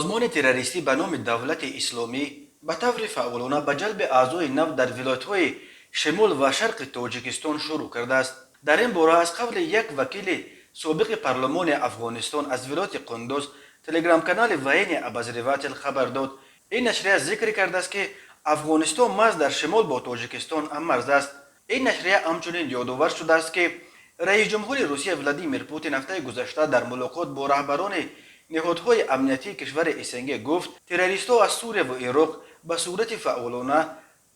سازمان تروریستی به نام دولت اسلامی به طور فعالانه به جلب اعضای نو در ولایت‌های شمال و شرق تاجیکستان شروع کرده است. در این باره از قبل یک وکیل سابق پارلمان افغانستان از ولایت قندوز تلگرام کانال وین ابازریواتل خبر داد. این نشریه ذکر کرده است که افغانستان محض در شمال با تاجیکستان هم مرز است. این نشریه همچنین یادآور شده است که رئیس جمهور روسیه ولادیمیر پوتین هفته گذشته در ملاقات با رهبران نهادهای امنیتی کشور اسنگ گفت تروریست‌ها از سوریه و عراق به صورت فعالانه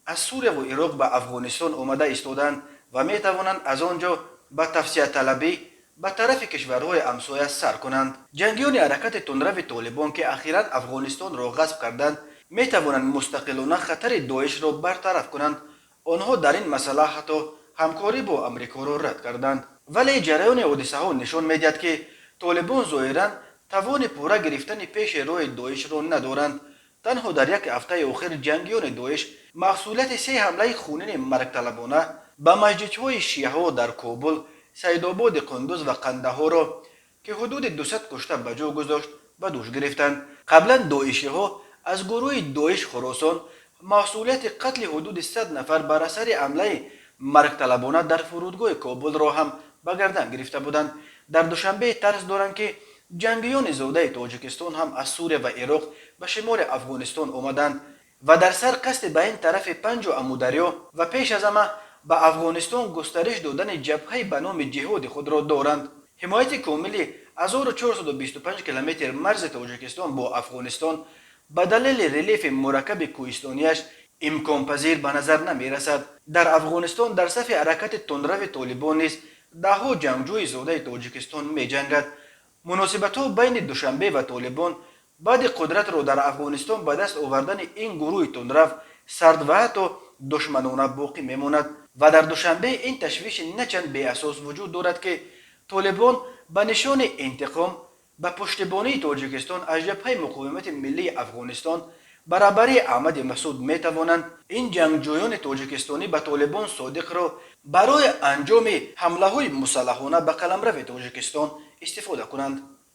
از سوریه و عراق به افغانستان آمده ایستادند و می توانند از آنجا به تفسیه طلبی به طرف کشورهای همسایه سر کنند. جنگیان حرکت تندرو طالبان که اخیراً افغانستان را غصب کردند می توانند مستقلانه خطر داعش را برطرف کنند. آنها در این مسئله حتی همکاری با امریکا را رد کردند. ولی جریان حادثه ها نشان میدهد که طالبان ظاهراً توان پوره گرفتن پیش روی داعش را ندارند. تنها در یک هفته آخر جنگیان داعش محصولات 3 حمله خونین مرگ طلبانه به مسجدهای شیعه ها در کابل، سیدآباد، قندوز و قندهار را که حدود 200 کشته به جا گذاشت به دوش گرفتند. قبلا داعشی ها از گروه داعش خراسان محصولات قتل حدود 100 نفر بر اثر حمله مرگ طلبانه در فرودگاه کابل را هم به گردن گرفته بودند. در دوشنبه ترس دارند که جنگیان زوده تاجیکستان هم از سوریه و عراق به شمال افغانستان آمدند و در سر قصد به این طرف پنج و امودریا و پیش از همه به افغانستان گسترش دادن جبهه به نام جهاد خود را دارند. حمایت کامل 1425 کیلومتر مرز تاجیکستان با افغانستان به دلیل ریلیف مرکب کوهستانیش امکان پذیر به نظر نمی رسد. در افغانستان در صف حرکت تندرو طالبان نیز دهها جنگجوی زوده تاجیکستان می جنگد. مناسبت‌ها بین دوشنبه و طالبان بعد قدرت را در افغانستان به دست آوردن این گروه تندرو سرد و حتی دشمنانه باقی میماند و در دوشنبه این تشویش نچند بی اساس وجود دارد که طالبان به نشان انتقام به پشتیبانی تاجیکستان از جبهه مقاومت ملی افغانستان برابری احمد مسعود می توانند این جنگجویان تاجیکستانی به طالبان صادق را برای انجام حمله های مسلحانه به قلمرو تاجیکستان استفاده کنند.